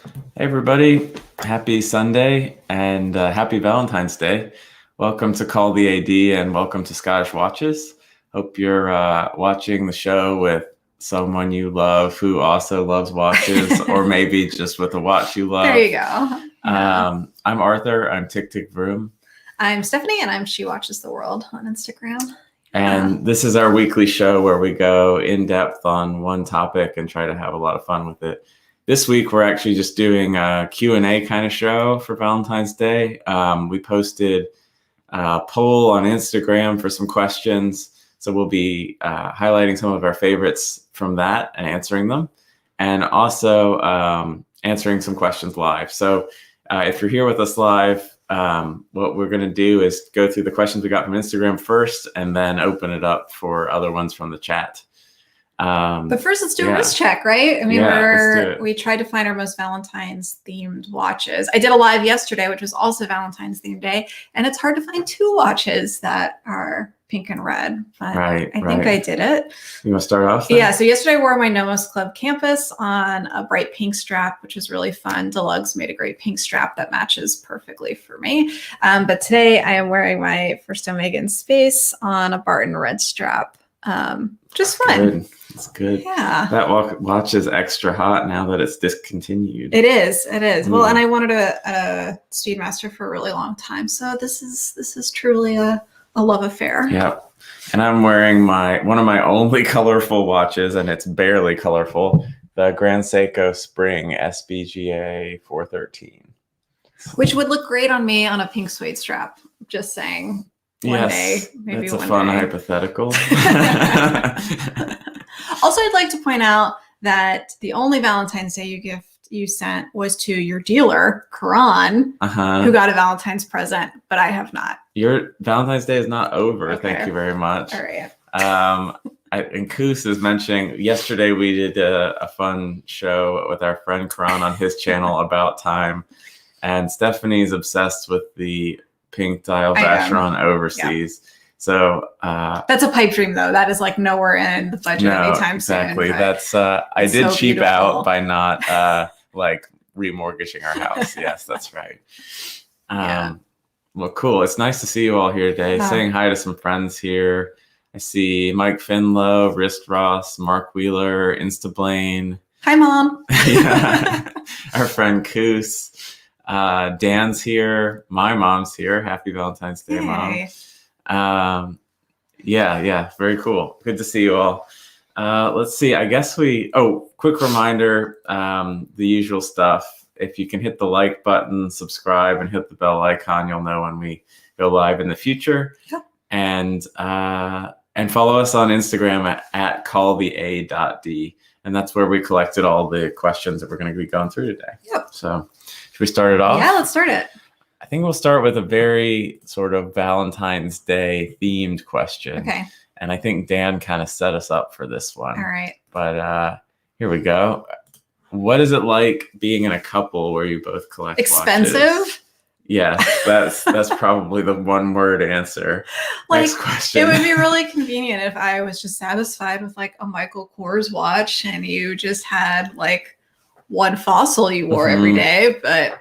Hey everybody, happy Sunday and happy Valentine's Day. Welcome to Call the AD and welcome to Scottish Watches. Hope you're watching the show with someone you love who also loves watches, or maybe just with a watch you love. There you go. Yeah. I'm Arthur, I'm Tick Tick Vroom. I'm Stephanie and I'm She Watches the World on Instagram. And this is our weekly show where we go in depth on one topic and try to have a lot of fun with it. This week, we're actually just doing a Q&A kind of show for Valentine's Day. We posted a poll on Instagram for some questions. So we'll be highlighting some of our favorites from that and answering them, and also answering some questions live. So if you're here with us live, what we're going to do is go through the questions we got from Instagram first and then open it up for other ones from the chat. But first, let's do a wrist check, right? I mean, we tried to find our most Valentine's themed watches. I did a live yesterday, which was also Valentine's themed day, and it's hard to find two watches that are pink and red. But I think I did it. You want to start off then? Yeah. So yesterday I wore my Nomos Club Campus on a bright pink strap, which was really fun. Deluxe made a great pink strap that matches perfectly for me. But today I am wearing my First Omega Space on a Barton red strap. Just fun. It's good. Yeah. That watch is extra hot now that it's discontinued. It is. Well, and I wanted a Speedmaster for a really long time. So this is truly a love affair. Yeah. And I'm wearing one of my only colorful watches, and it's barely colorful, the Grand Seiko Spring SBGA 413. Which would look great on me on a pink suede strap. Just saying. One day, maybe that's a fun hypothetical. Also, I'd like to point out that the only Valentine's Day gift you sent was to your dealer, Karan, who got a Valentine's present, but I have not. Your Valentine's Day is not over. Okay. Thank you very much. All right. And Koos is mentioning, yesterday we did a fun show with our friend Karan on his channel about time, and Stephanie's obsessed with the pink dial Vacheron overseas. Yeah. So that's a pipe dream, though. That is like nowhere in the budget anytime exactly. soon. That's I did so cheap out by not like remortgaging our house. Yes, that's right. Well, cool. It's nice to see you all here today. Saying hi to some friends here. I see Mike Finlow, Wrist Ross, Mark Wheeler, Instablaine. Hi, Mom. Yeah. Our friend Koos. Dan's here. My mom's here. Happy Valentine's Day, Mom. Yeah, very cool. Good to see you all. Let's see. I guess quick reminder, the usual stuff. If you can hit the like button, subscribe, and hit the bell icon, you'll know when we go live in the future. Yeah. And follow us on Instagram at callthea.d. And that's where we collected all the questions that we're going to be going through today. Yep. So should we start it off? Yeah, let's start it. I think we'll start with a very sort of Valentine's Day themed question. Okay. And I think Dan kind of set us up for this one. All right. But here we go. What is it like being in a couple where you both collect expensive watches? Yeah, that's probably the one word answer. Next question. It would be really convenient if I was just satisfied with like a Michael Kors watch and you just had like one Fossil you wore every day, but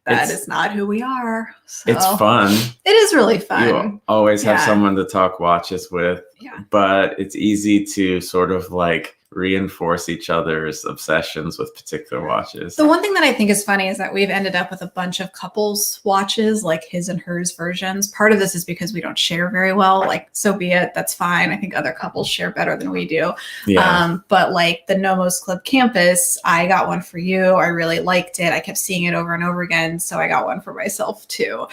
that is not who we are. So it's fun. It is really fun. You always have someone to talk watches with, but it's easy to sort of like reinforce each other's obsessions with particular watches. The one thing that I think is funny is that we've ended up with a bunch of couples watches, like his and hers versions. Part of this is because we don't share very well, like, so be it, that's fine. I think other couples share better than we do. Yeah. But like the Nomos Club Campus, I got one for you. I really liked it. I kept seeing it over and over again. So I got one for myself too,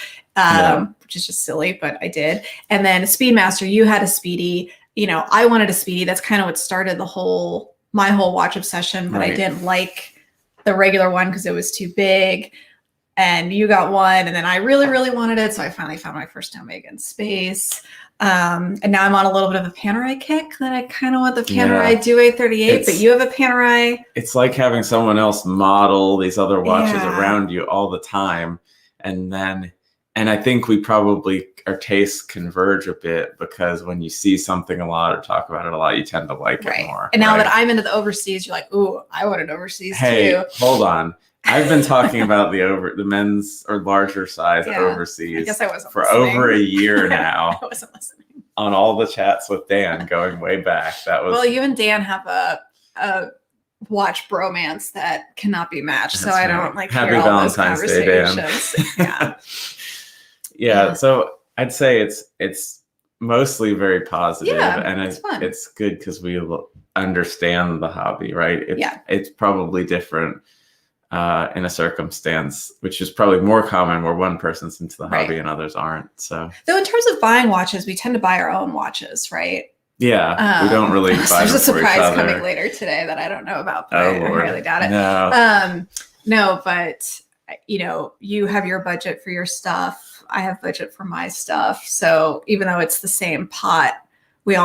which is just silly, but I did. And then Speedmaster, you had a Speedy. You know, I wanted a Speedy. That's kind of what started my whole watch obsession, but I didn't like the regular one because it was too big. And you got one, and then I really, really wanted it. So I finally found my First Omega Space. And now I'm on a little bit of a Panerai kick that I kind of want the Panerai Do 838, but you have a Panerai. It's like having someone else model these other watches around you all the time. And I think our tastes converge a bit because when you see something a lot or talk about it a lot, you tend to like it more. And now that I'm into the overseas, you're like, ooh, I want it overseas too. Hey, hold on. I've been talking about the men's or larger size overseas I guess I wasn't for listening. over a year now. I wasn't listening. On all the chats with Dan going way back. That was well, you and Dan have a watch bromance that cannot be matched. So I don't like Happy hear all Valentine's those Day, Dan. Yeah. Yeah. So I'd say it's mostly very positive, and it's good because we understand the hobby, right? It's probably different in a circumstance, which is probably more common where one person's into the hobby and others aren't. So, though in terms of buying watches, we tend to buy our own watches, right? Yeah, we don't really buy them for each other. There's a surprise coming later today that I don't know about, but I highly doubt it. No, but you have your budget for your stuff. I have budget for my stuff. So even though it's the same pot, we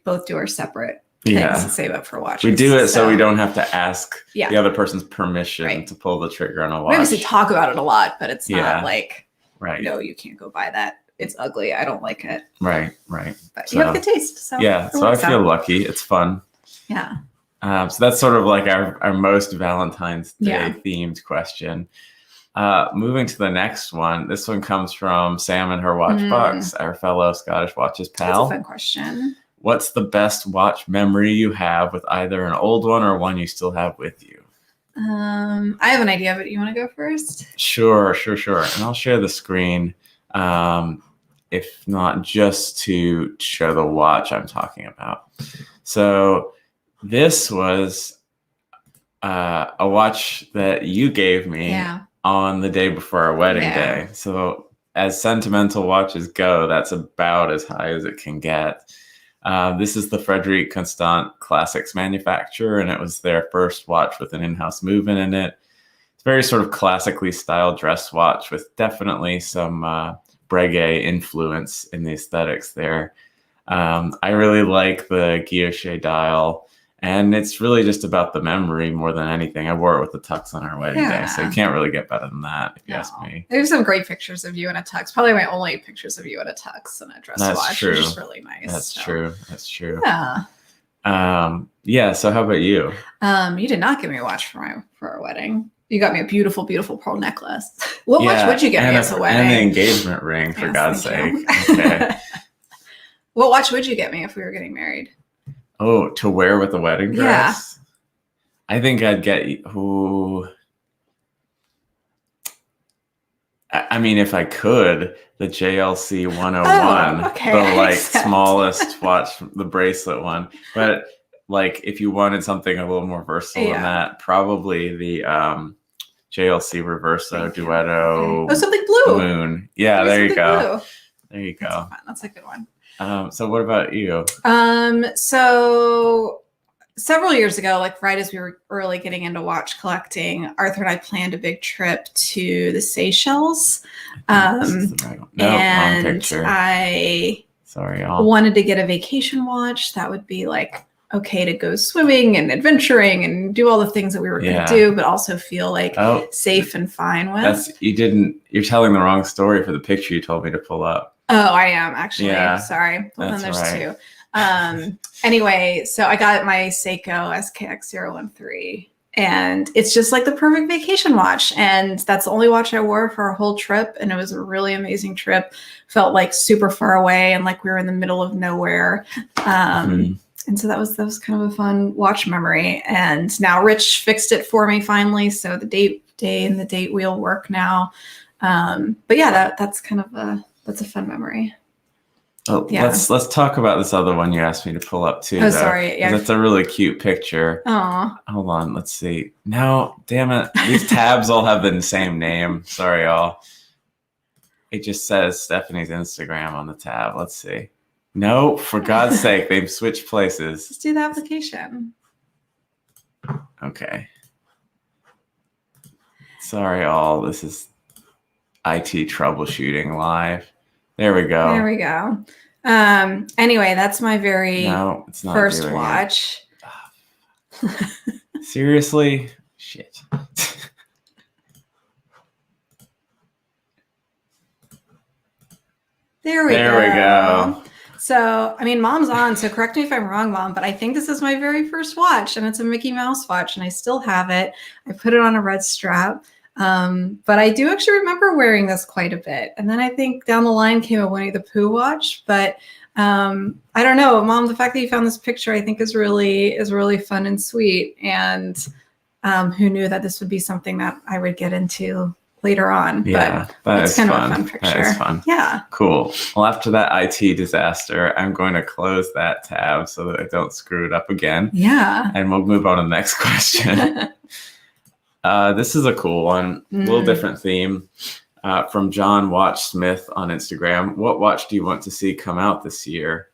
both do our separate things to save up for watches. We do it so we don't have to ask the other person's permission to pull the trigger on a watch. We obviously talk about it a lot, but it's not like, no, you can't go buy that. It's ugly. I don't like it. Right. But you have good taste. So so I feel lucky. It's fun. Yeah. So that's sort of like our most Valentine's Day themed question. Moving to the next one. This one comes from Sam and her watch box, our fellow Scottish Watches pal. That's a fun question. What's the best watch memory you have with either an old one or one you still have with you? I have an idea, but you want to go first? Sure. And I'll share the screen. If not just to show the watch I'm talking about. So this was a watch that you gave me on the day before our wedding day. So as sentimental watches go, that's about as high as it can get. This is the Frederique Constant Classics manufacturer, and it was their first watch with an in-house move-in in it. It's very sort of classically styled dress watch with definitely some Breguet influence in the aesthetics there. I really like the guilloche dial, and it's really just about the memory more than anything. I wore it with the tux on our wedding day, so you can't really get better than that, if you ask me. There's some great pictures of you in a tux. Probably my only pictures of you in a tux and a dress watch, which is really nice. That's true. Yeah. So how about you? You did not give me a watch for our wedding. You got me a beautiful, beautiful pearl necklace. What watch would you get me as a wedding? And the engagement ring, for God's sake. Okay. What watch would you get me if we were getting married? Oh, to wear with a wedding dress? I think I'd get you. I mean, if I could, the JLC 101, the smallest watch, the bracelet one. But like, if you wanted something a little more versatile than that, probably the JLC Reverso Duetto. Oh, something blue. Moon. Yeah, there you go. Blue. There you go. That's a good one. So what about you? So several years ago, like right as we were really getting into watch collecting, Arthur and I planned a big trip to the Seychelles. Wrong picture. I y'all. Wanted to get a vacation watch that would be like okay to go swimming and adventuring and do all the things that we were going to do, but also feel like safe and fine with. You're telling the wrong story for the picture you told me to pull up. Oh, I am actually. Sorry. Well, then there's two. Anyway, so I got my Seiko SKX013, and it's just like the perfect vacation watch. And that's the only watch I wore for our whole trip. And it was a really amazing trip. Felt like super far away and like we were in the middle of nowhere. And so that was kind of a fun watch memory. And now Rich fixed it for me finally. So the day and the date wheel work now. But yeah, that's kind of that's a fun memory. Oh, let's talk about this other one you asked me to pull up too. Oh, sorry. Yeah, that's a really cute picture. Oh, hold on. Let's see. No, damn it. These tabs all have the same name. Sorry, y'all. It just says Stephanie's Instagram on the tab. Let's see. No, for God's sake, they've switched places. Let's do the application. Okay. Sorry, all. This is IT troubleshooting live. There we go. Anyway, that's my first watch. Seriously? Shit. There we go. So, I mean, Mom's on, so correct me if I'm wrong, Mom, but I think this is my very first watch, and it's a Mickey Mouse watch, and I still have it. I put it on a red strap. But I do actually remember wearing this quite a bit. And then I think down the line came a Winnie the Pooh watch, but I don't know, Mom, the fact that you found this picture, I think is really fun and sweet. And who knew that this would be something that I would get into later on. Yeah, but it's kind of a fun picture. That is fun. Yeah. Cool. Well, after that IT disaster, I'm going to close that tab so that I don't screw it up again. Yeah. And we'll move on to the next question. This is a cool one. A little different theme. From John Watch Smith on Instagram. What watch do you want to see come out this year?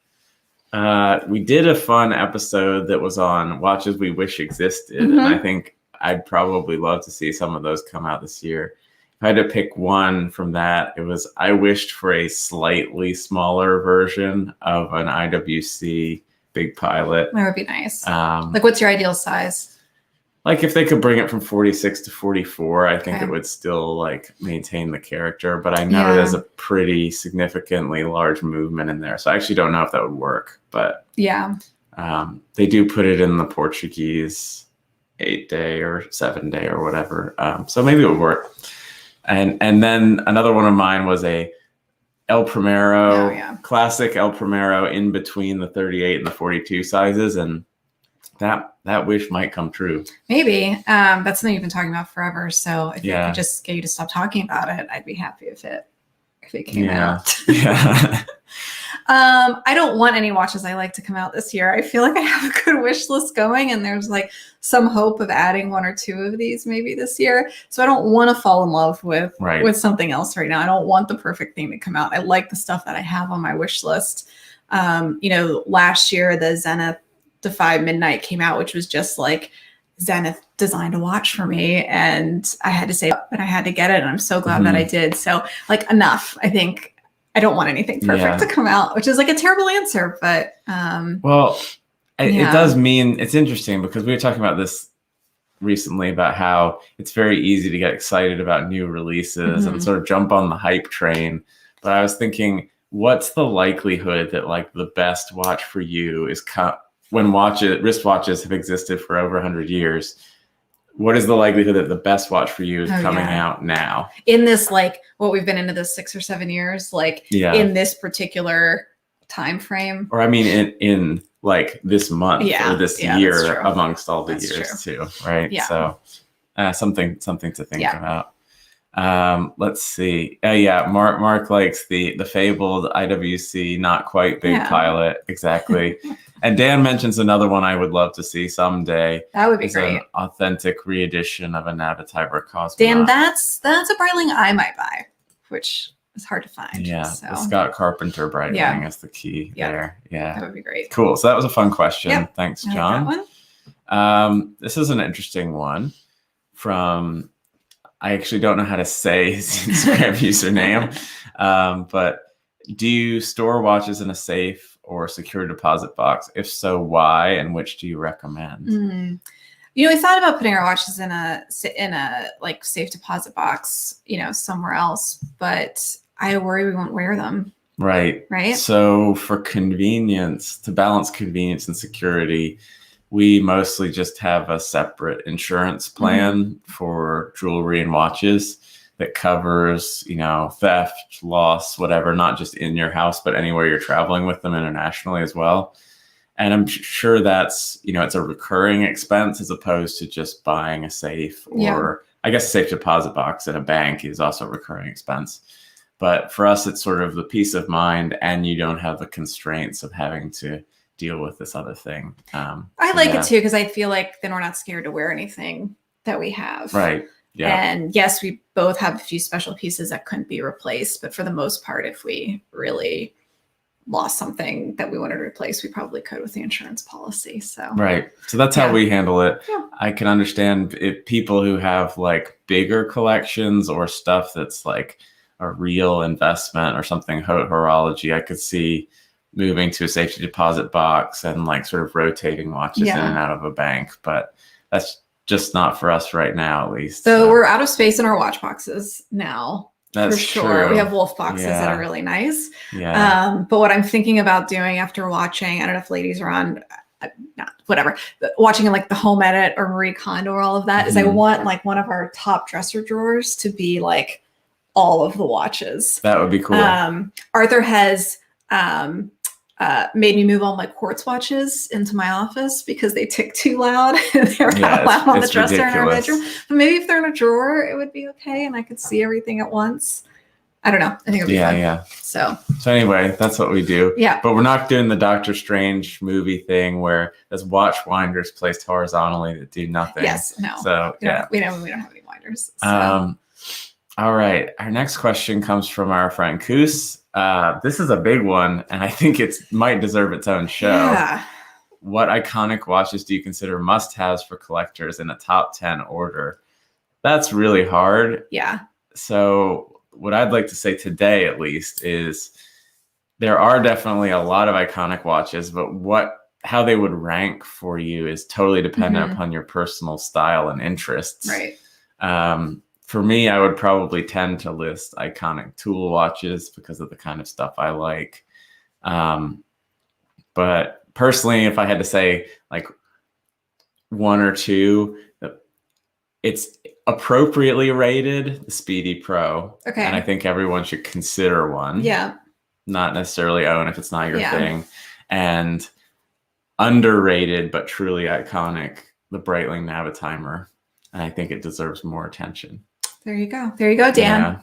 We did a fun episode that was on watches we wish existed. And I think I'd probably love to see some of those come out this year. If I had to pick one from that, it was I wished for a slightly smaller version of an IWC Big Pilot. That would be nice. Like, what's your ideal size? Like, if they could bring it from 46 to 44, I think it would still like maintain the character. But I know there's a pretty significantly large movement in there, so I actually don't know if that would work. But yeah, they do put it in the Portuguese 8-day or 7-day or whatever, so maybe it would work. And then another one of mine was a El Primero, classic El Primero in between the 38 and the 42 sizes, and that wish might come true. Maybe. That's something you've been talking about forever. So if I could just get you to stop talking about it, I'd be happy if it came out. Yeah. I don't want any watches I like to come out this year. I feel like I have a good wish list going, and there's like some hope of adding one or two of these maybe this year. So I don't want to fall in love with something else right now. I don't want the perfect thing to come out. I like the stuff that I have on my wish list. Last year the Zenith Defy Midnight came out, which was just like Zenith designed a watch for me, and I had to say, and I had to get it, and I'm so glad that I did. So like, enough. I think I don't want anything perfect to come out, which is like a terrible answer, but it does mean it's interesting because we were talking about this recently about how it's very easy to get excited about new releases and sort of jump on the hype train. But I was thinking, what's the likelihood that like the best watch for you is when wristwatches have existed for over 100 years, what is the likelihood that the best watch for you is coming out now? In this, like, what we've been into this 6 or 7 years, like in this particular time frame? Or I mean, in like this month or this year amongst all the years too, right? Yeah. So something to think about. Let's see. Mark likes the fabled IWC not quite Big Pilot. Exactly. And Dan mentions another one I would love to see someday. That would be great. An authentic re-edition of a Navitimer Cosmonaut. Dan, that's a Breitling I might buy, which is hard to find. Yeah, the Scott Carpenter Breitling is the key there. Yeah, that would be great. Cool. So that was a fun question. Yep. Thanks, John. Like that one. This is an interesting one from, I actually don't know how to say his Instagram username, but do you store watches in a safe or secure deposit box? If so, why, and which do you recommend? We thought about putting our watches in a like safe deposit box, somewhere else, but I worry we won't wear them. Right. So for convenience, to balance convenience and security, we mostly just have a separate insurance plan for jewelry and watches that covers, theft, loss, whatever, not just in your house, but anywhere you're traveling with them internationally as well. And I'm sure that's, it's a recurring expense as opposed to just buying a safe or I guess a safe deposit box at a bank is also a recurring expense. But for us, it's sort of the peace of mind, and you don't have the constraints of having to deal with this other thing. I like it too, because I feel like then we're not scared to wear anything that we have. Right. Yeah. And yes, we both have a few special pieces that couldn't be replaced, but for the most part, if we really lost something that we wanted to replace, we probably could with the insurance policy. So So that's how we handle it. I can understand if people who have like bigger collections or stuff that's like a real investment or something, horology, I could see moving to a safety deposit box and like sort of rotating watches in and out of a bank, but that's just not for us right now, at least. So we're out of space in our watch boxes now. That's for sure. true. We have wolf boxes that Yeah. are really nice. Yeah. But what I'm thinking about doing after watching, I don't know if ladies are on, not whatever, watching like the Home Edit or Marie Kondo or all of that, is I Mhm. want like one of our top dresser drawers to be like all of the watches. That would be cool. Arthur has made me move all my quartz watches into my office because they tick too loud. They're not allowed on the dresser in our bedroom. But maybe if they're in a drawer, it would be okay, and I could see everything at once. I don't know. I think it'd be fun. Yeah. So anyway, that's what we do. Yeah. But we're not doing the Doctor Strange movie thing where there's watch winders placed horizontally that do nothing. Yes. No. So we don't have any winders. So. All right. Our next question comes from our friend Koos. This is a big one, and I think it might deserve its own show. Yeah. What iconic watches do you consider must-haves for collectors in a top 10 order? That's really hard. Yeah. So what I'd like to say today, at least, is there are definitely a lot of iconic watches, but how they would rank for you is totally dependent upon your personal style and interests. Right. For me, I would probably tend to list iconic tool watches because of the kind of stuff I like. But personally, if I had to say like one or two, it's appropriately rated, the Speedy Pro. Okay. And I think everyone should consider one. Yeah. Not necessarily own if it's not your thing. And underrated, but truly iconic, the Breitling Navitimer. And I think it deserves more attention. There you go. There you go, Dan. Yeah.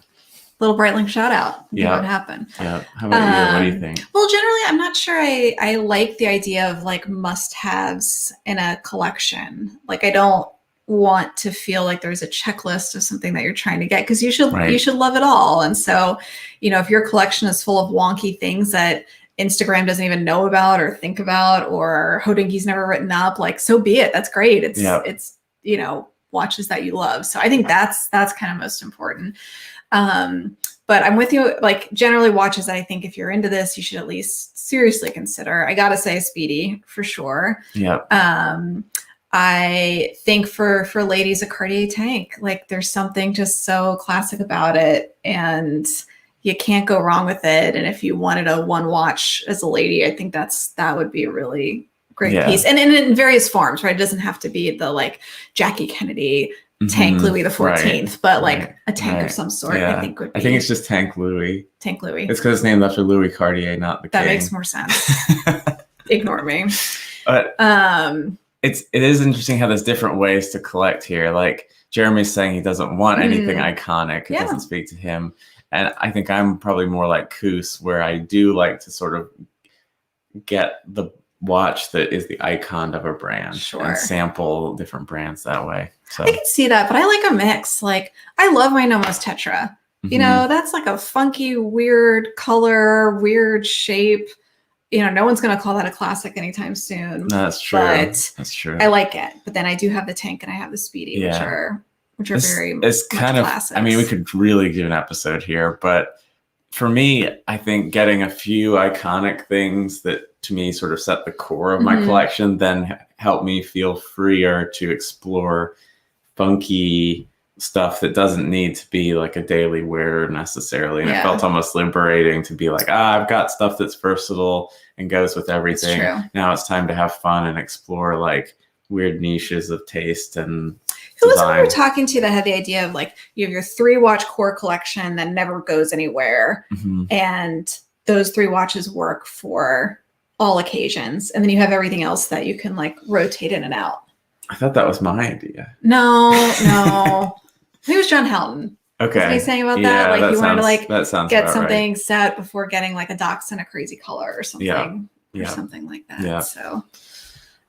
Little Breitling shout out. Yeah. What happened? Yeah. How about you? What do you think? Well, generally, I'm not sure I like the idea of like must-haves in a collection. Like, I don't want to feel like there's a checklist of something that you're trying to get, because you should love it all. And so, if your collection is full of wonky things that Instagram doesn't even know about or think about, or Hodinkie's never written up, like, so be it. That's great. It's watches that you love. So I think that's kind of most important. But I'm with you. Like, generally watches that I think if you're into this, you should at least seriously consider. I gotta say Speedy for sure. Yeah. I think for ladies, a Cartier tank, like there's something just so classic about it, and you can't go wrong with it. And if you wanted a one watch as a lady, I think that would be a really great piece. And in various forms, right? It doesn't have to be the like Jackie Kennedy tank Louis the 14th, but like a tank of some sort. I think would be. I think it's just Tank Louis. Tank Louis. It's because it's named after Louis Cartier, not the king. That makes more sense. Ignore me. But it is interesting how there's different ways to collect here. Like Jeremy's saying he doesn't want anything iconic. It doesn't speak to him. And I think I'm probably more like Koos, where I do like to sort of get the watch that is the icon of a brand and sample different brands that way. So I can see that, but I like a mix. Like, I love my Nomos Tetra. That's like a funky, weird color, weird shape. No one's going to call that a classic anytime soon. No, that's true. But that's true. I like it. But then I do have the tank and I have the Speedy, which are very it's kind of classics. I mean, we could really do an episode here, but for me, I think getting a few iconic things that to me sort of set the core of my collection then help me feel freer to explore funky stuff that doesn't need to be like a daily wear necessarily. And it felt almost liberating to be like, I've got stuff that's versatile and goes with everything. Now it's time to have fun and explore like weird niches of taste and who was it we were talking to that had the idea of like, you have your 3 watch core collection that never goes anywhere. And those 3 watches work for all occasions. And then you have everything else that you can like rotate in and out. I thought that was my idea. No. I think it was John Helton. Okay. What was he saying about that? Like, you wanted to like get something right. set before getting like a Dachshund, a crazy color or something. Or something like that. Yeah. So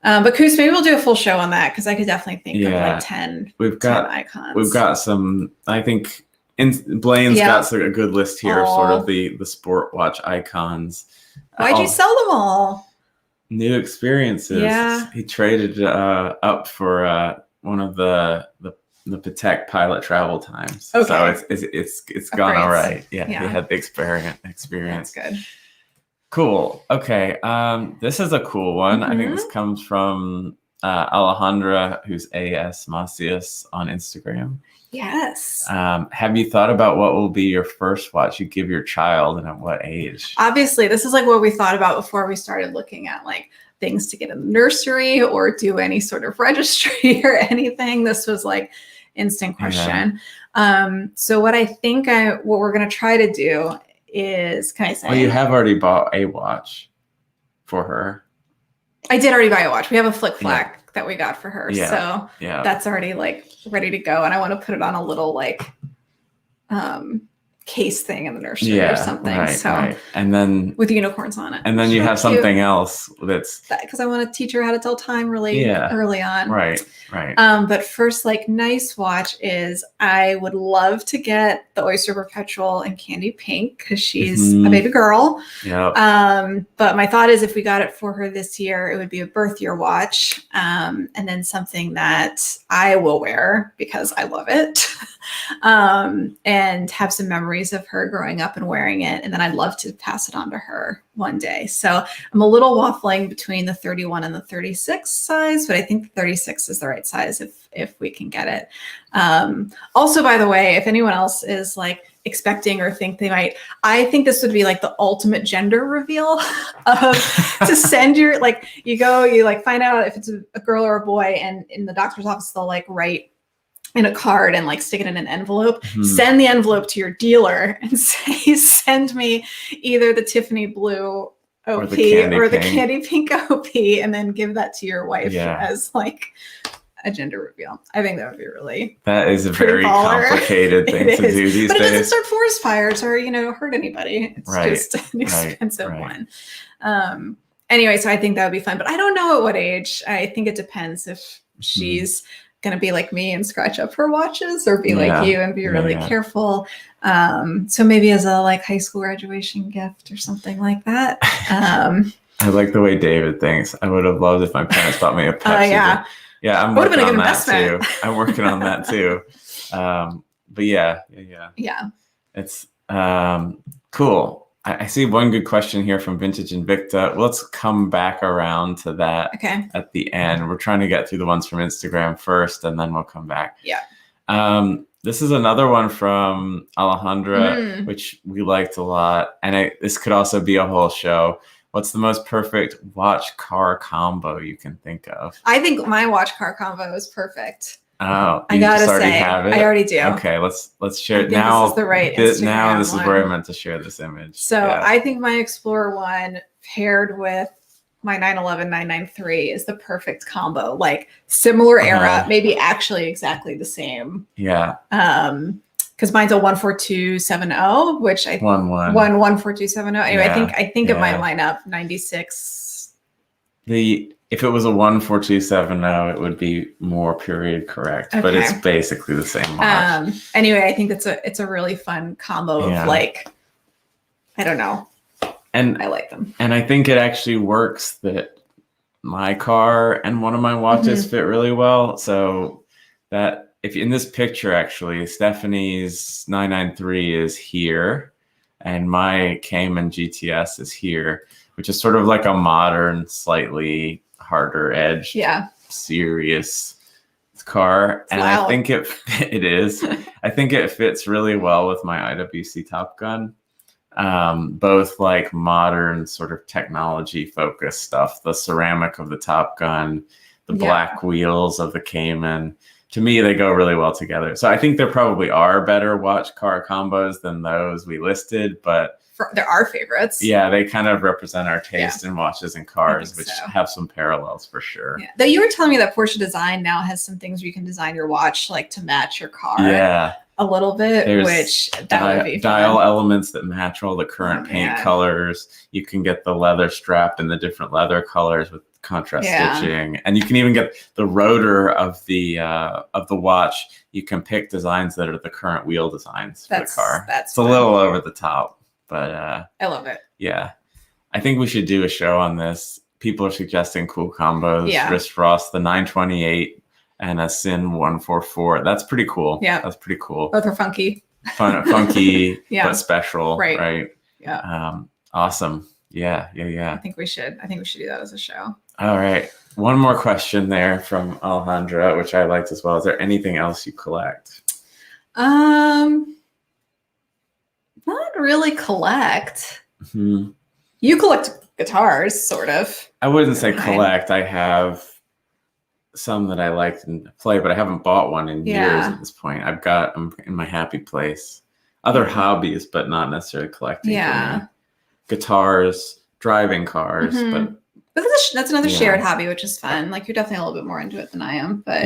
but Koos, maybe we'll do a full show on that, because I could definitely think of like 10 icons. We've got some, I think Blaine's got a good list here of sort of the sport watch icons. Why'd you sell them all? New experiences. Yeah. He traded up for one of the Patek Pilot travel times. Okay. So it's gone all right. Yeah. He had the experience. That's good. Cool. Okay. This is a cool one. I think this comes from Alejandra, who's AS Macias on Instagram. Yes. Have you thought about what will be your first watch you give your child and at what age? Obviously, this is like what we thought about before we started looking at like things to get in the nursery or do any sort of registry or anything. This was like instant question. So what I think what we're going to try to do is, can I say? Well, you have already bought a watch for her. I did already buy a watch. We have a flick flack that we got for her. Yeah. So that's already like ready to go. And I want to put it on a little like case thing in the nursery or something. And then with unicorns on it. And then you have something else that's because I want to teach her how to tell time really early on. Right. But first, like nice watch is I would love to get the Oyster Perpetual in candy pink because she's a baby girl. But my thought is if we got it for her this year, it would be a birth year watch. And then something that I will wear because I love it. And have some memories of her growing up and wearing it. And then I'd love to pass it on to her one day. So I'm a little waffling between the 31 and the 36 size, but I think the 36 is the right size if we can get it. Also, by the way, if anyone else is like expecting or think they might, I think this would be like the ultimate gender reveal of to send your, like you like find out if it's a girl or a boy, and in the doctor's office, they'll like write in a card and like stick it in an envelope, send the envelope to your dealer and say, send me either the Tiffany blue OP or the candy pink OP, and then give that to your wife as like a gender reveal. I think that would be that is a very complicated thing to do these days. But it doesn't start forest fires or, hurt anybody. It's just an expensive one. Anyway, so I think that would be fun, but I don't know at what age. I think it depends if she's going to be like me and scratch up her watches or be like you and be really careful. So maybe as a like high school graduation gift or something like that. I like the way David thinks. I would have loved if my parents bought me a Pepsi. I'm working on that too. I'm working on that too. But yeah. It's cool. I see one good question here from Vintage Invicta. Let's come back around to that at the end. We're trying to get through the ones from Instagram first, and then we'll come back. This is another one from Alejandra, which we liked a lot. And this could also be a whole show. What's the most perfect watch car combo you can think of? I think my watch car combo is perfect. Oh, I gotta say, have it? I already do. Okay, let's share it now. This is the right Instagram now this one. Is where I meant to share this image. So I think my Explorer one paired with my 911 993 is the perfect combo. Like similar era, maybe actually exactly the same. Because mine's a 14270, which I 14270. Anyway, I think it might line up 96. If it was a 14270, it would be more period correct, but it's basically the same watch. Anyway, I think it's a really fun combo of like, I don't know. And I like them. And I think it actually works that my car and one of my watches fit really well. So that if in this picture, actually, Stephanie's 993 is here and my Cayman GTS is here, which is sort of like a modern, slightly harder edge, serious car. It's loud. I think it is. I think it fits really well with my IWC Top Gun. Both like modern sort of technology focused stuff, the ceramic of the Top Gun, the black wheels of the Cayman. To me, they go really well together. So I think there probably are better watch car combos than those we listed, but there are favorites. Yeah, they kind of represent our taste in watches and cars, which have some parallels for sure. Yeah. Though you were telling me that Porsche Design now has some things where you can design your watch like to match your car. A little bit, which that would be fun. Dial elements that match all the current paint colors. You can get the leather strap in the different leather colors with contrast stitching, and you can even get the rotor of the watch. You can pick designs that are the current wheel designs for the car. It's a little over the top. But I love it. Yeah. I think we should do a show on this. People are suggesting cool combos. Wrist Frost, the 928 and a Sin 144. That's pretty cool. Yeah. That's pretty cool. Both are funky. Funky, but special. Right. Yeah. Awesome. Yeah. I think we should do that as a show. All right. One more question there from Alejandra, which I liked as well. Is there anything else you collect? Not really collect. Mm-hmm. You collect guitars, sort of. I wouldn't say collect. I have some that I like to play, but I haven't bought one in years at this point. I'm in my happy place. Other hobbies, but not necessarily collecting. Yeah. For me. Guitars, driving cars, but that's another shared hobby, which is fun. Like, you're definitely a little bit more into it than I am, but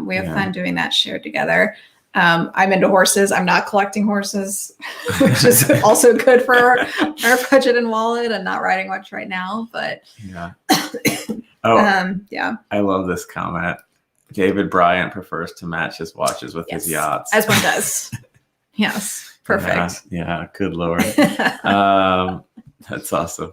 we have fun doing that shared together. I'm into horses. I'm not collecting horses, which is also good for our budget and wallet, and not riding much right now. But I love this comment. David Bryant prefers to match his watches with his yachts, as one does. Yes, perfect. Yeah, good Lord. That's awesome.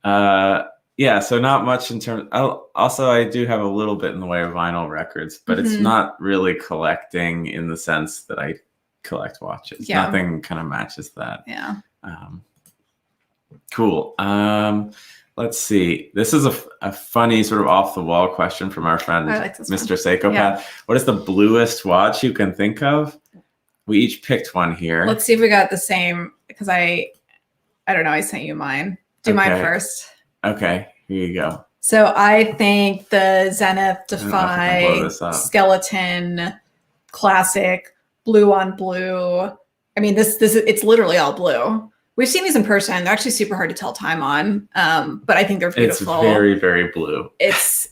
So not much in terms. I do have a little bit in the way of vinyl records, but it's not really collecting in the sense that I collect watches. Yeah. Nothing kind of matches that. Yeah. Cool. Let's see. This is a funny sort of off the wall question from our friend, Mr. Psychopath. Yeah. What is the bluest watch you can think of? We each picked one here. Let's see if we got the same, because I don't know. I sent you mine. Do mine first. Okay, here you go. So I think the Zenith Defy skeleton classic blue on blue. I mean, it's literally all blue. We've seen these in person. They're actually super hard to tell time on, but I think they're beautiful. It's very, very blue. It's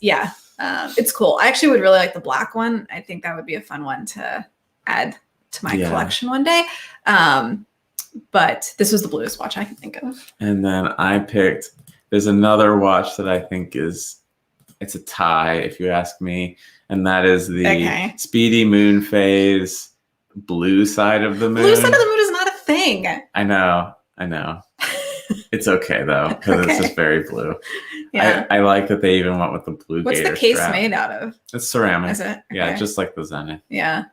cool. I actually would really like the black one. I think that would be a fun one to add to my collection one day. But this was the bluest watch I can think of. And then I picked, there's another watch that I think it's a tie, if you ask me. And that is the Speedy Moon Phase blue side of the moon. Blue side of the moon is not a thing. I know. It's okay, though, because it's just very blue. Yeah. I like that they even went with the blue What's gator the case strap. made out of? It's ceramic. Is it? Okay. Yeah, just like the Zenith. Yeah.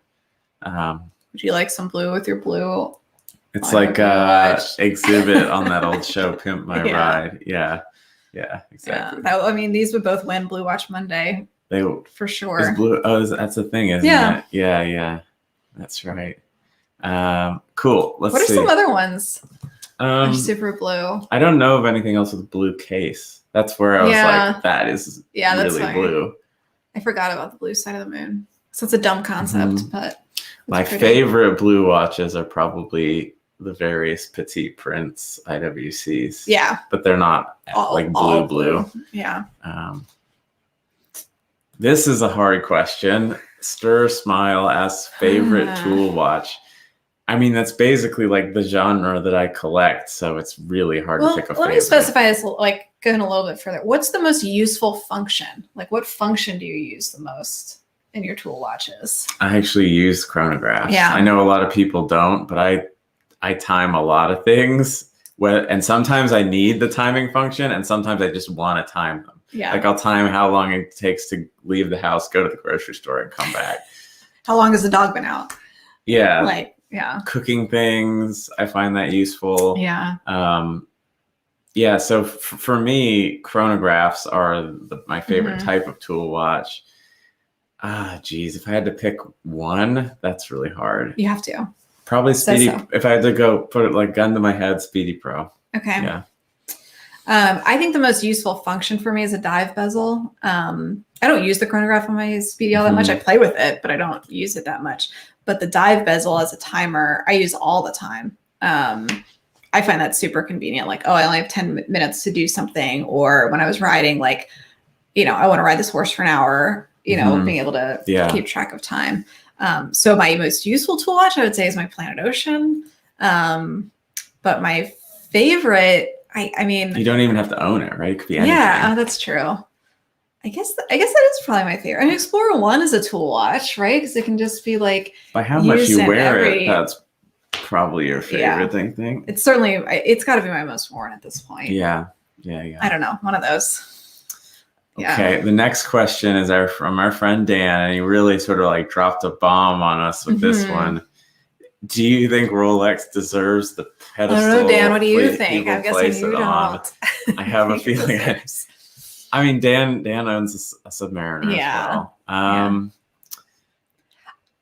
Would you like some blue with your blue? It's like exhibit on that old show, Pimp My Ride. Yeah, exactly. Yeah, these would both win Blue Watch Monday. They for sure. Blue. Oh, that's the thing, isn't it? Yeah. That's right. Cool. Let's see. What are some other ones? They're super blue. I don't know of anything else with a blue case. That's where I was like, that is really blue. I forgot about the blue side of the moon. So it's a dumb concept, but my favorite blue watches are probably the various Petite Prince IWCs. Yeah. But they're not all blue. Yeah. This is a hard question. Stir Smile asks favorite tool watch. I mean, that's basically like the genre that I collect, so it's really hard to pick a favorite. Let me specify this, going a little bit further. What's the most useful function? Like, what function do you use the most in your tool watches? I actually use chronographs. Yeah. I know a lot of people don't, but I time a lot of things. And sometimes I need the timing function, and sometimes I just want to time them. Yeah. Like, I'll time how long it takes to leave the house, go to the grocery store, and come back. How long has the dog been out? Yeah. Cooking things, I find that useful. Yeah. So for me, chronographs are my favorite type of tool watch. If I had to pick one, that's really hard. You have to. Probably Speedy. If I had to go put it like gun to my head, Speedy Pro. Okay. Yeah. I think the most useful function for me is a dive bezel. I don't use the chronograph on my Speedy all that much. I play with it, but I don't use it that much. But the dive bezel as a timer, I use all the time. I find that super convenient. Like, I only have 10 minutes to do something. Or when I was riding, I want to ride this horse for an hour, being able to keep track of time. So my most useful tool watch, I would say, is my Planet Ocean. But my favorite, I mean, you don't even have to own it, right? It could be anything. Yeah, that's true. I guess that is probably my favorite. I mean, Explorer 1 is a tool watch, right? Because it can just be like, by how much you wear it, that's probably your favorite thing. It's got to be my most worn at this point. Yeah. I don't know, one of those. Okay, the next question is from our friend Dan, and he really sort of dropped a bomb on us with this one. Do you think Rolex deserves the pedestal? I don't know, Dan. What do you think? I'm guessing you don't. I have a feeling. I mean, Dan owns a Submariner as well.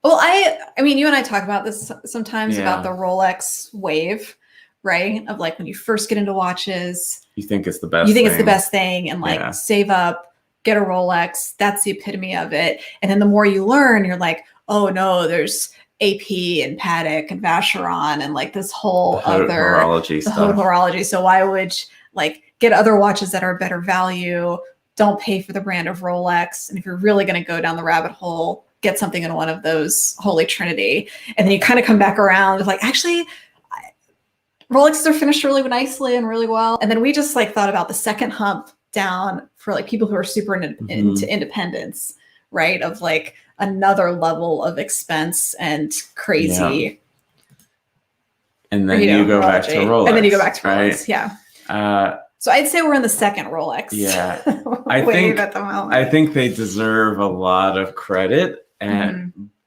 Well, I mean, you and I talk about this sometimes about the Yeah. Rolex wave, right? Of like when you first get into watches, You think it's the you best think it's the thing. best thing, and like Yeah. save up, get a Rolex. That's the epitome of it. And then the more you learn, you're like, oh no, there's AP and Patek and Vacheron and like this whole other Horology the whole stuff. horology. So why would like get other watches that are better value? Don't pay for the brand of Rolex. And if you're really going to go down the rabbit hole, get something in one of those holy trinity. And then you kind of come back around with like, actually, Rolexes are finished really nicely and really well. And then we just like thought about the second hump down for like people who are super into independence, right? Of like another level of expense and crazy. And then you go back to Rolex. And then you go back to right? Rolex. Yeah. So I'd say we're in the second Rolex. Yeah. wave at the moment. I think they deserve a lot of credit,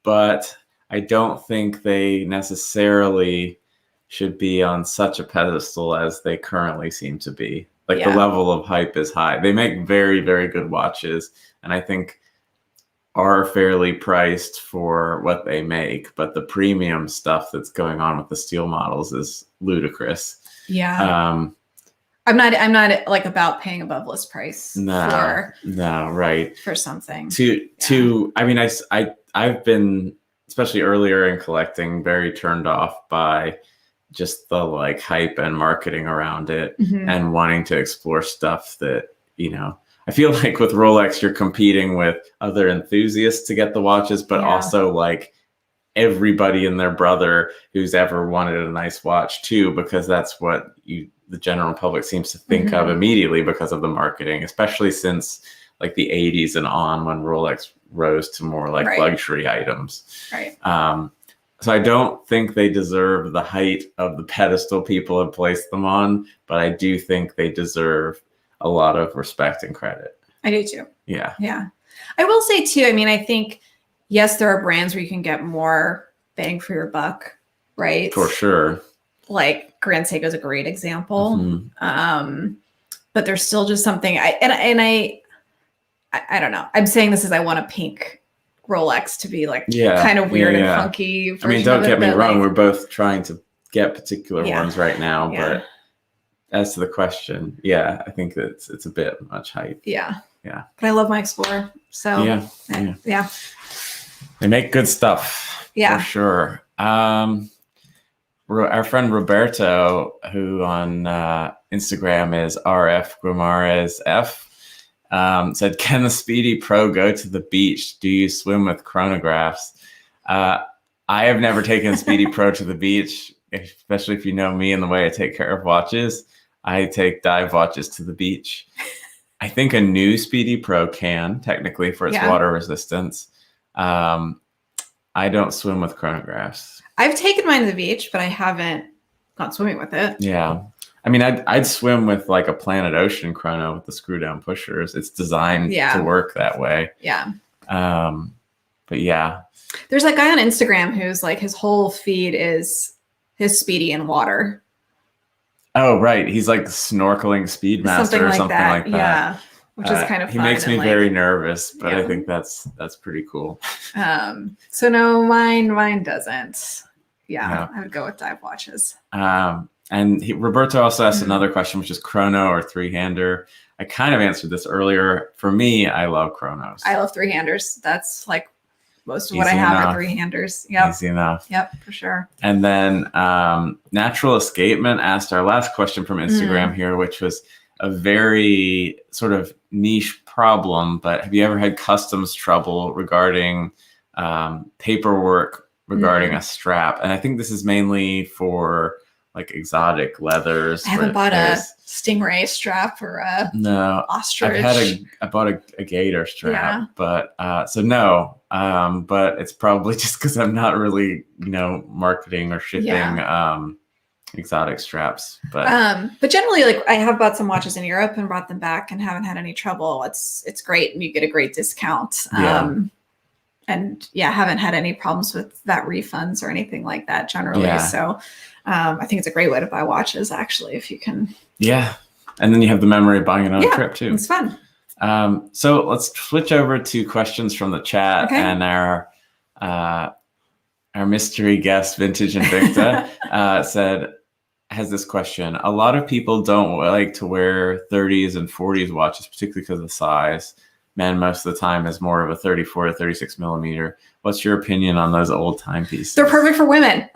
but I don't think they necessarily should be on such a pedestal as they currently seem to be. Like the level of hype is high. They make very, very good watches, and I think are fairly priced for what they make, but the premium stuff that's going on with the steel models is ludicrous. Yeah. I'm not like about paying above list price right. for something. I mean, I've been, especially earlier in collecting, very turned off by just the like hype and marketing around it and wanting to explore stuff that, I feel like with Rolex, you're competing with other enthusiasts to get the watches, but also like everybody and their brother who's ever wanted a nice watch too, because that's what the general public seems to think of immediately because of the marketing, especially since like the 80s and on, when Rolex rose to more like luxury items. Right. So I don't think they deserve the height of the pedestal people have placed them on, but I do think they deserve a lot of respect and credit. I do too. Yeah. Yeah. I will say too, I mean, I think, yes, there are brands where you can get more bang for your buck, right? For sure. Like Grand Seiko is a great example. But there's still just something I don't know. I'm saying this as I want a pink Rolex to be like kind of weird and funky. I mean, don't get me wrong. We're both trying to get particular ones right now, but as to the question, I think that it's a bit much hype. Yeah. Yeah. But I love my Explorer. So yeah. They make good stuff. Yeah. For sure. Our friend Roberto, who on Instagram is RF Grimares F, said, "Can the Speedy Pro go to the beach? Do you swim with chronographs?" I have never taken a Speedy Pro to the beach, especially if you know me and the way I take care of watches. I take dive watches to the beach. I think a new Speedy Pro can, technically, for its water resistance. I don't swim with chronographs. I've taken mine to the beach, but I haven't gone swimming with it. Yeah. I mean, I'd swim with like a Planet Ocean chrono with the screw down pushers. It's designed to work that way. Yeah. But yeah. There's that guy on Instagram who's like, his whole feed is his Speedy in water. Oh, right. He's like snorkeling Speedmaster or something like that. Yeah. Which is kind of fun. He makes me very nervous, but I think that's pretty cool. So no, mine doesn't. Yeah. I would go with dive watches. And Roberto also asked another question, which is chrono or three-hander. I kind of answered this earlier. For me, I love chronos. I love three-handers. That's like most of what I have are three-handers. Yep. Easy enough. Yep, for sure. And then Natural Escapement asked our last question from Instagram here, which was a very sort of niche problem, but have you ever had customs trouble regarding paperwork regarding a strap? And I think this is mainly for like exotic leathers. I haven't bought a stingray strap or a ostrich. I bought a gator strap, but so no, but it's probably just because I'm not really, marketing or shipping exotic straps. But generally, like I have bought some watches in Europe and brought them back and haven't had any trouble. It's great and you get a great discount. And haven't had any problems with that refunds or anything like that generally. So I think it's a great way to buy watches, actually, if you can. Yeah. And then you have the memory of buying it on a trip, too. It's fun. So let's switch over to questions from the chat. And our our mystery guest, Vintage Invicta, has this question. A lot of people don't like to wear 30s and 40s watches, particularly because of the size. Men most of the time is more of a 34 to 36 millimeter. What's your opinion on those old timepieces? They're perfect for women.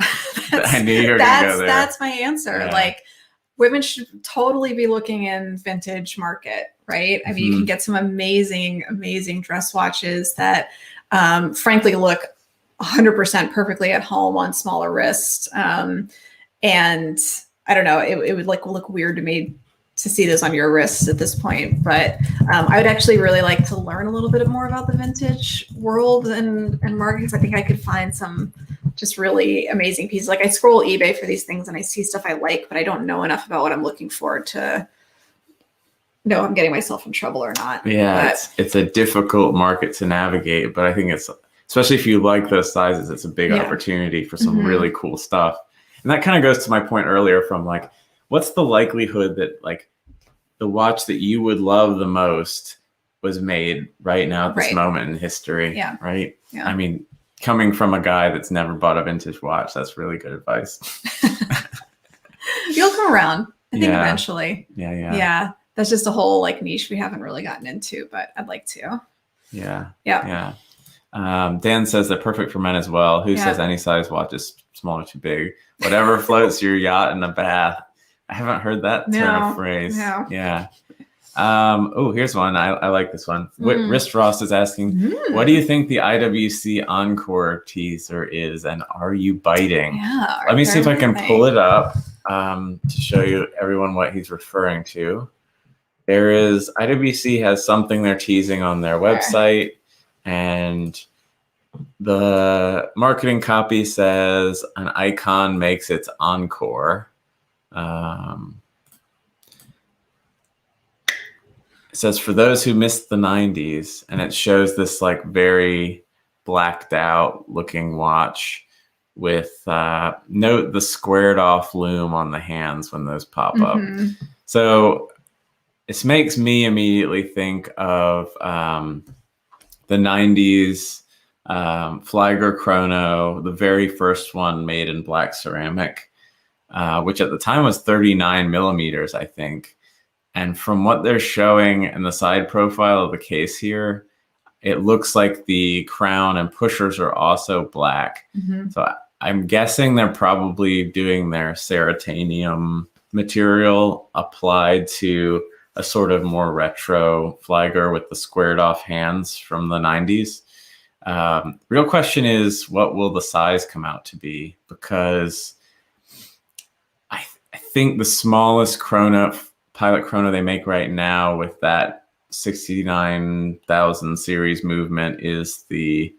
I knew you were going to go there. That's my answer. Yeah. Like, women should totally be looking in vintage market, right? I mean, you can get some amazing, amazing dress watches that frankly look 100% perfectly at home on smaller wrists. And I don't know, it would like look weird to me to see those on your wrists at this point. But I would actually really like to learn a little bit more about the vintage world and markets. I think I could find some just really amazing pieces. Like, I scroll eBay for these things and I see stuff I like, but I don't know enough about what I'm looking for to know if I'm getting myself in trouble or not. Yeah, it's a difficult market to navigate, but I think it's, especially if you like those sizes, it's a big opportunity for some really cool stuff. And that kind of goes to my point earlier from like, what's the likelihood that like the watch that you would love the most was made right now at this moment in history? Yeah. Right. Yeah. I mean, coming from a guy that's never bought a vintage watch, that's really good advice. You'll come around, I think, eventually. Yeah. That's just a whole like niche we haven't really gotten into, but I'd like to. Yeah. Dan says they're perfect for men as well. Who says any size watch is small or too big? Whatever floats your yacht in a bath. I haven't heard that turn of phrase. No. Yeah. Oh, here's one. I like this one. Wrist Ross is asking, what do you think the IWC Encore teaser is, and are you biting? Yeah. Let me see if I can pull it up to show you everyone what he's referring to. There is, IWC has something they're teasing on their website, and the marketing copy says an icon makes its encore. It says, for those who missed the 90s, and it shows this like very blacked out looking watch with note the squared off lume on the hands when those pop up. So this makes me immediately think of the 90s Flieger Chrono, the very first one made in black ceramic, which at the time was 39 millimeters, I think. And from what they're showing in the side profile of the case here, it looks like the crown and pushers are also black. So I'm guessing they're probably doing their ceratanium material applied to a sort of more retro Flieger with the squared off hands from the 90s. Real question is, what will the size come out to be? Because I think the smallest pilot chrono they make right now with that 69,000 series movement is the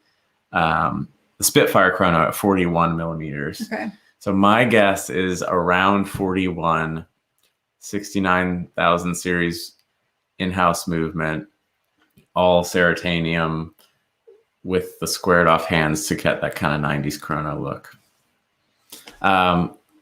Spitfire chrono at 41 millimeters. Okay. So my guess is around 41, 69,000 series in-house movement, all ceratanium with the squared off hands to get that kind of 90s chrono look.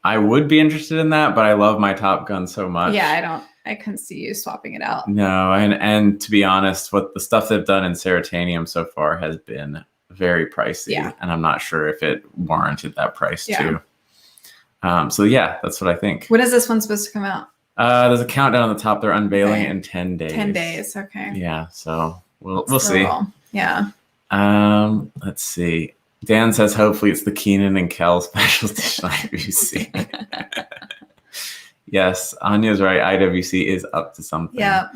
I would be interested in that, but I love my Top Gun so much. Yeah, I couldn't see you swapping it out. No, and to be honest, what the stuff they've done in ceratanium so far has been very pricey, and I'm not sure if it warranted that price too. So yeah, that's what I think. When is this one supposed to come out? There's a countdown on the top. They're unveiling it in 10 days. 10 days, okay. Yeah, so we'll see. Yeah. Let's see. Dan says hopefully it's the Keenan and Kel special edition IWC. Yes, Anya's right. IWC is up to something. Yeah.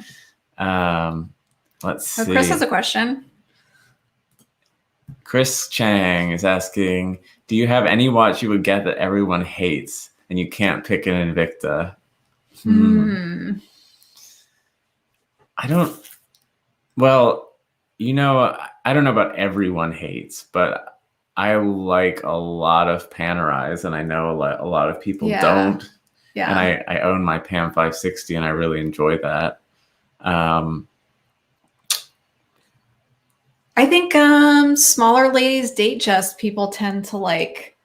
Let's see. Chris has a question. Chris Chang is asking, do you have any watch you would get that everyone hates and you can't pick an Invicta? I don't. Well, I don't know about everyone hates, but I like a lot of Panerais, and I know a lot of people don't. Yeah. And I own my Pan 560, and I really enjoy that. I think smaller ladies date just people tend to like,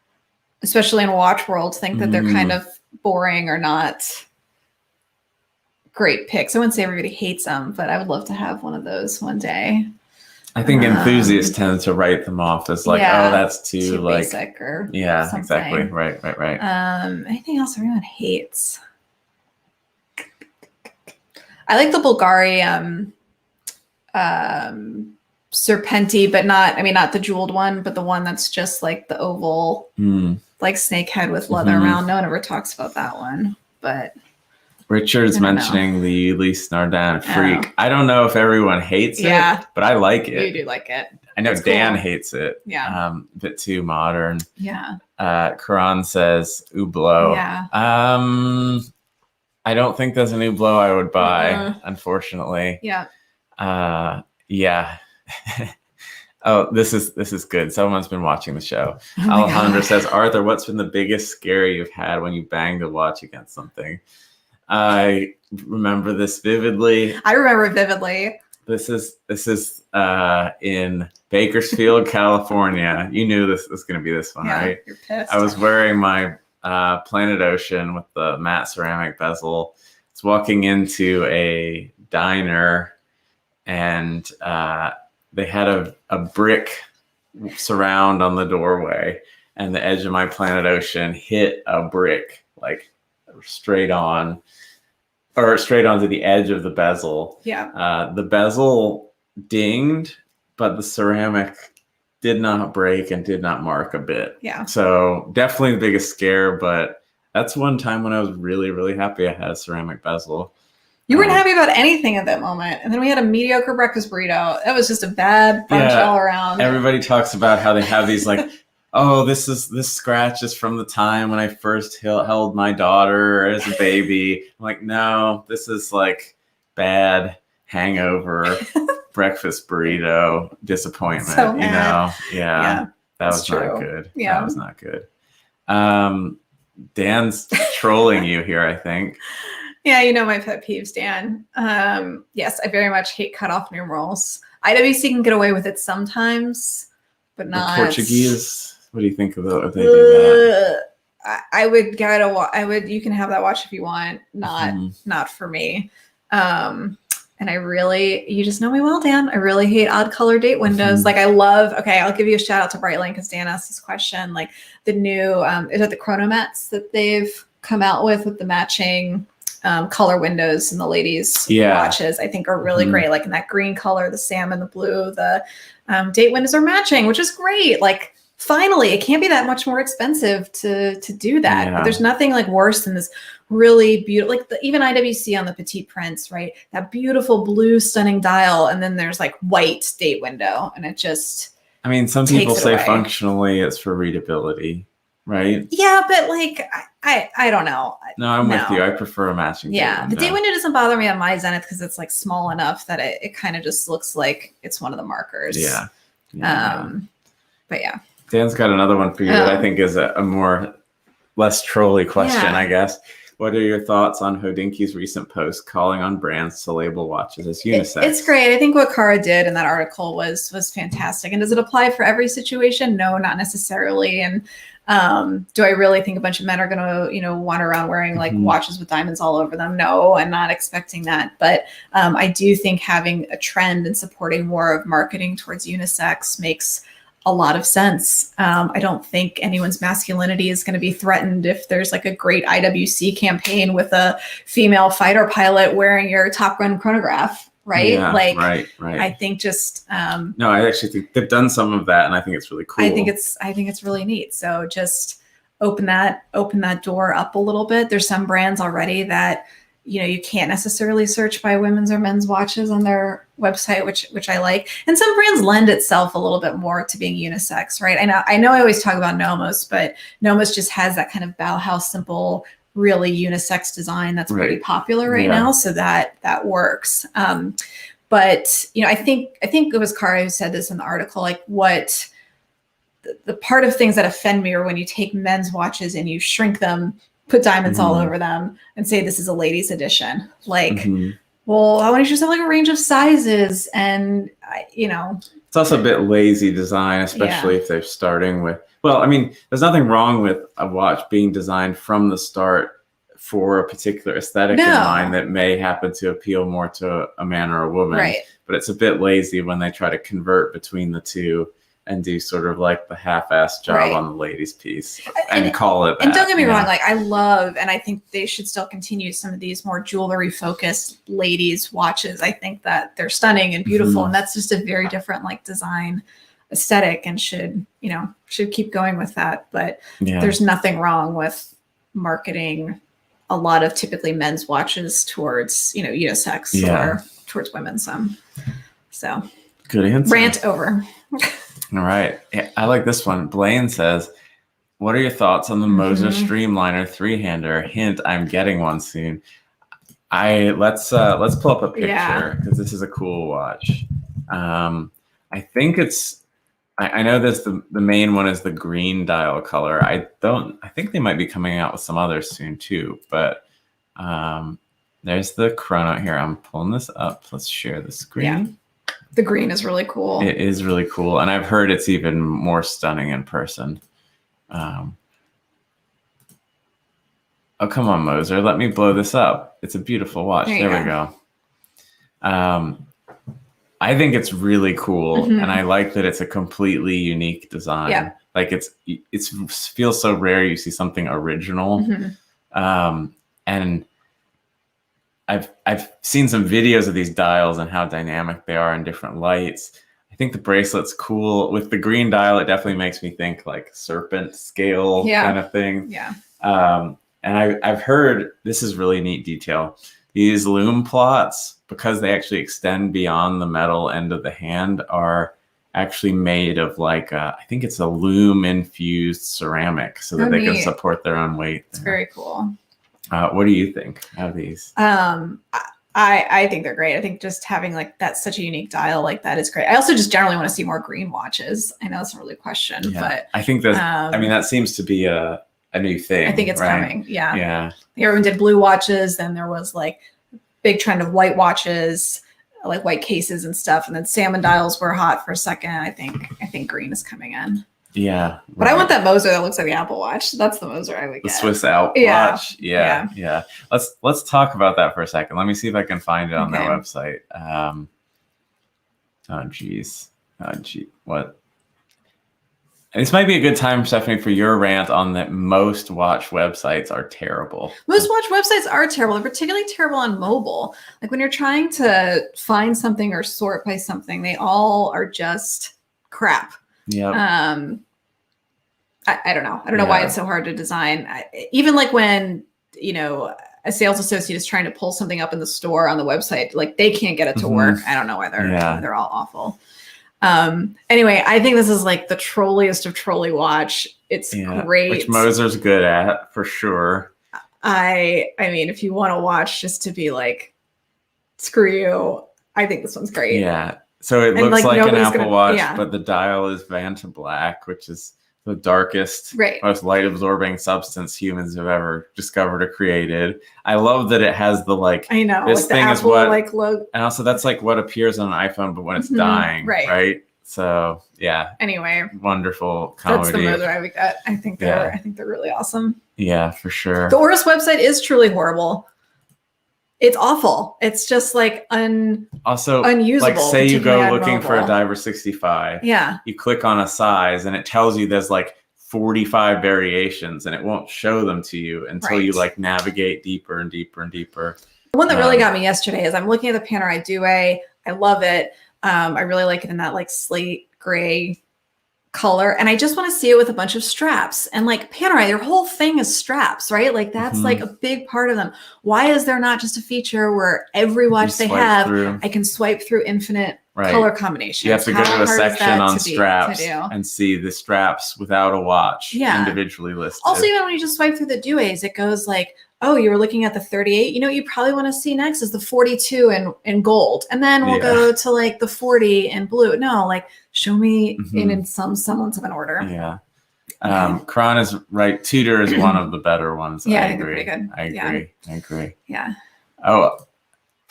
especially in watch world, think that they're kind of boring or not great picks. I wouldn't say everybody hates them, but I would love to have one of those one day. I think enthusiasts tend to write them off as like, oh, that's too like basic or yeah, something. exactly. Right. Anything else everyone hates? I like the Bulgari Serpenti, but not the jeweled one, but the one that's just like the oval, like snake head with leather around. No one ever talks about that one, but Richard's mentioning the Ulysse Nardin Freak. I don't know if everyone hates it, but I like it. You do like it. I know Dan hates it. Yeah. A bit too modern. Yeah. Karan says Hublot. Yeah. I don't think there's an Hublot I would buy, unfortunately. Yeah. Yeah. Oh, this is good. Someone's been watching the show. Alejandra says, Arthur, what's been the biggest scare you've had when you banged a watch against something? I remember this vividly. I remember it vividly. This is in Bakersfield, California. You knew this was going to be this one, right? You're pissed. I was wearing my Planet Ocean with the matte ceramic bezel. I was walking into a diner, and they had a brick surround on the doorway, and the edge of my Planet Ocean hit a brick like straight onto the edge of the bezel. Yeah. The bezel dinged, but the ceramic did not break and did not mark a bit. Yeah. So definitely the biggest scare, but that's one time when I was really, really happy I had a ceramic bezel. You weren't happy about anything at that moment. And then we had a mediocre breakfast burrito. That was just a bad brunch all around. Everybody talks about how they have these like, oh, this scratch is from the time when I first held my daughter as a baby. I'm like, no, this is like bad hangover breakfast burrito disappointment. So mad. Yeah, that was not good. Yeah, that was not good. Dan's trolling you here, I think. Yeah, you know my pet peeves, Dan. Yes, I very much hate cutoff numerals. IWC can get away with it sometimes, but not the Portuguese. What do you think of if they do that? I would get you can have that watch if you want. Not for me. And you just know me well, Dan. I really hate odd color date windows. Like I'll give you a shout out to Breitling because Dan asked this question. Like the new, is it the Chronomats that they've come out with the matching color windows in the ladies' watches, I think are really great. Like in that green color, the salmon, the blue, the date windows are matching, which is great. Like finally, it can't be that much more expensive to do that. But there's nothing like worse than this really beautiful, like even IWC on the Petite Prince, right? That beautiful blue, stunning dial, and then there's like white date window, and it just. I mean, some people say functionally it's for readability, right? Yeah, but like I don't know. No, I'm with you. I prefer a matching. Yeah, the date window doesn't bother me on my Zenith because it's like small enough that it kind of just looks like it's one of the markers. Yeah. But yeah. Dan's got another one for you that I think is a more less trolly question, I guess. What are your thoughts on Hodinkie's recent post calling on brands to label watches as unisex? It's great. I think what Kara did in that article was fantastic. And does it apply for every situation? No, not necessarily. And do I really think a bunch of men are going to, wander around wearing like watches with diamonds all over them? No, I'm not expecting that. But I do think having a trend and supporting more of marketing towards unisex makes a lot of sense. I don't think anyone's masculinity is going to be threatened if there's like a great IWC campaign with a female fighter pilot wearing your Top Gun chronograph, right? Yeah, right. I think just no, I actually think they've done some of that, and I think it's really cool. I think it's really neat. So just open that door up a little bit. There's some brands already that you can't necessarily search by women's or men's watches on their website, which I like. And some brands lend itself a little bit more to being unisex, right? I know I always talk about Nomos, but Nomos just has that kind of Bauhaus simple, really unisex design that's pretty popular right now. So that works. But I think it was Kara who said this in the article, like what the part of things that offend me are when you take men's watches and you shrink them, put diamonds all over them and say this is a ladies edition. Like, well, why don't you just have like a range of sizes? And it's also a bit lazy design, especially if they're starting with, well, I mean, there's nothing wrong with a watch being designed from the start for a particular aesthetic in mind that may happen to appeal more to a man or a woman. Right. but it's a bit lazy when they try to convert between the two and do sort of like the half-assed job on the ladies piece and call it that. And don't get me wrong, like I love, and I think they should still continue some of these more jewelry focused ladies watches. I think that they're stunning and beautiful, and that's just a very different like design aesthetic, and should keep going with that. But there's nothing wrong with marketing a lot of typically men's watches towards unisex or towards women. So good answer. Rant over. All right. I like this one. Blaine says, what are your thoughts on the Moser Streamliner 3-hander? Hint, I'm getting one soon. Let's pull up a picture because this is a cool watch. I think I know the main one is the green dial color. I think they might be coming out with some others soon too, but there's the chrono here. I'm pulling this up. Let's share the screen. Yeah. The green is really cool. It is really cool. And I've heard it's even more stunning in person. Oh, come on, Moser. Let me blow this up. It's a beautiful watch. There we go. I think it's really cool. And I like that it's a completely unique design. Yeah. Like it feels so rare you see something original. And I've seen some videos of these dials and how dynamic they are in different lights. I think the bracelet's cool. With the green dial, it definitely makes me think like serpent scale kind of thing. Yeah. And I've heard, this is really neat detail. These loom plots, because they actually extend beyond the metal end of the hand, are actually made of like I think it's a loom infused ceramic, so that they can support their own weight. It's very cool. What do you think of these? I think they're great. I think just having like that's such a unique dial like that is great. I also just generally want to see more green watches. I know it's not really a question, but I think that that seems to be a new thing. I think it's coming. Yeah. Yeah. Everyone did blue watches. Then there was like big trend of white watches, like white cases and stuff. And then salmon dials were hot for a second. I think green is coming in. Yeah. But I want that Moser that looks like the Apple Watch. That's the Moser I would get. The Swiss Alp watch. Yeah. Let's talk about that for a second. Let me see if I can find it on their website. Oh geez. What? This might be a good time, Stephanie, for your rant on that most watch websites are terrible. Most watch websites are terrible. They're particularly terrible on mobile. Like when you're trying to find something or sort by something, they all are just crap. Yeah. I don't know. I don't know why it's so hard to design. Even like when, a sales associate is trying to pull something up in the store on the website, like they can't get it to work. I don't know why they're all awful. Anyway, I think this is like the trolliest of trolley watch. It's great. Which Moser's good at for sure. I mean, if you want to watch just to be like, screw you, I think this one's great. Yeah. So it looks like an Apple Watch, but the dial is Vanta Black, which is the darkest, most light-absorbing substance humans have ever discovered or created. I love that it has the like. I know this like thing the is Apple, what, like logo. And also that's like what appears on an iPhone, but when it's dying, right? So yeah. Anyway, wonderful comedy. That's the Moser I would get. I think they're really awesome. Yeah, for sure. The Oris website is truly horrible. It's awful. It's just like unusable. Like say you go looking for a Diver 65. Yeah. You click on a size and it tells you there's like 45 variations and it won't show them to you until you like navigate deeper and deeper and deeper. The one that really got me yesterday is I'm looking at the Panerai Due. I love it. I really like it in that like slate gray color. And I just want to see it with a bunch of straps. And like Panerai, their whole thing is straps, right? Like that's like a big part of them. Why is there not just a feature where every watch they have, I can swipe through infinite color combinations? You have to go to a section on straps and see the straps without a watch individually listed. Also, even when you just swipe through the Duets, it goes like, oh, you were looking at the 38. You know what you probably want to see next is the 42 in gold. And then we'll go to like the 40 in blue. No, like show me in some semblance of an order. Yeah. Kron is right. Tudor is one of the better ones. Yeah, I agree. Pretty good. I agree. Yeah. Oh,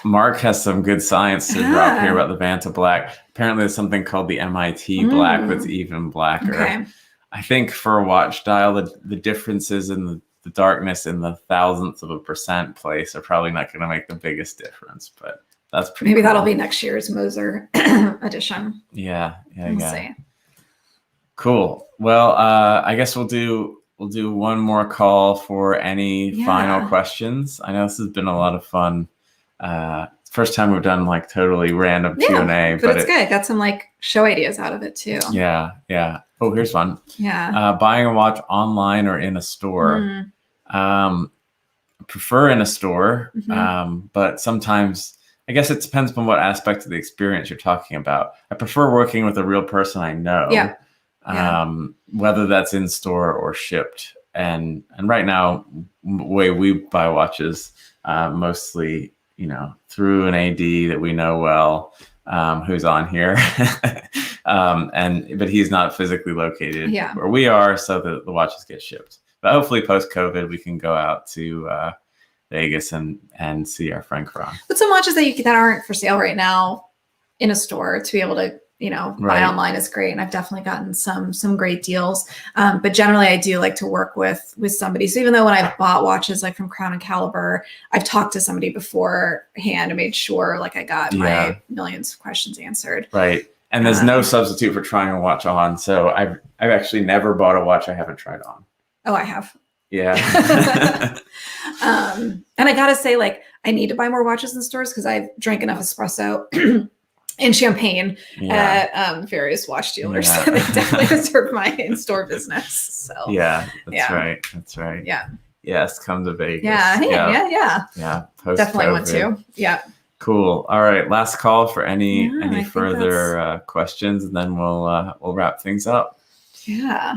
Mark has some good science to drop here about the Vanta Black. Apparently there's something called the MIT Black that's even blacker. Okay. I think for a watch dial, the differences in the darkness in the thousandth of a percent place are probably not going to make the biggest difference, but That's pretty Maybe cool. that'll be next year's Moser edition. Yeah. We'll see. Cool. Well, I guess we'll do one more call for any final questions. I know this has been a lot of fun. First time we've done like totally random Q&A, but it's good. Got some like show ideas out of it too. Yeah. Oh, here's one. Yeah. Buying a watch online or in a store. Prefer in a store, but sometimes I guess it depends on what aspect of the experience you're talking about. I prefer working with a real person I know. Yeah. Whether that's in store or shipped. And right now, the way we buy watches, mostly, through an AD that we know well, who's on here, but he's not physically located where we are, so the watches get shipped. But hopefully, post COVID, we can go out to Vegas and see our friend Karan. But some watches that aren't for sale right now in a store to be able to buy online is great. And I've definitely gotten some great deals. But generally I do like to work with somebody. So even though when I've bought watches like from Crown and Caliber, I've talked to somebody beforehand and made sure like I got my millions of questions answered. Right. And there's no substitute for trying a watch on. So I've actually never bought a watch I haven't tried on. Oh, I have. Yeah. And I gotta say, like, I need to buy more watches in stores because I've drank enough espresso and champagne at various watch dealers. Yeah. They definitely deserve my in-store business. So that's right. That's right. Yeah. Yes, come to Vegas. Yeah. Yeah. Definitely want to. Yeah. Cool. All right. Last call for any further questions, and then we'll wrap things up. Yeah.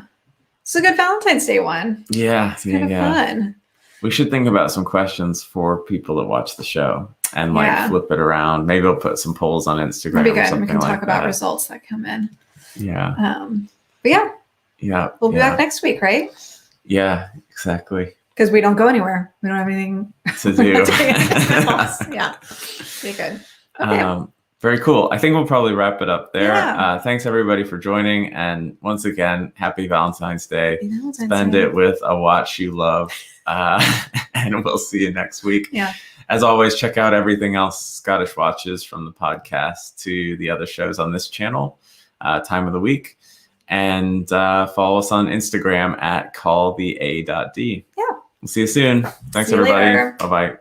It's a good Valentine's Day one. Yeah. It's kind of fun. We should think about some questions for people that watch the show and like flip it around. Maybe we'll put some polls on Instagram. That'd be or good. something We can like talk about that. results that come in. Yeah. But we'll be back next week, right? Yeah, exactly. Because we don't go anywhere. We don't have anything to do. Yeah. Be good. Okay. Very cool. I think we'll probably wrap it up there. Thanks everybody for joining. And once again, happy Valentine's Day. Spend it with a watch you love. And we'll see you next week. Yeah. As always, check out everything else Scottish Watches, from the podcast to the other shows on this channel, time of the week. And follow us on Instagram at callthea.d. Yeah. We'll see you soon. Thanks, See you everybody. later. Bye-bye.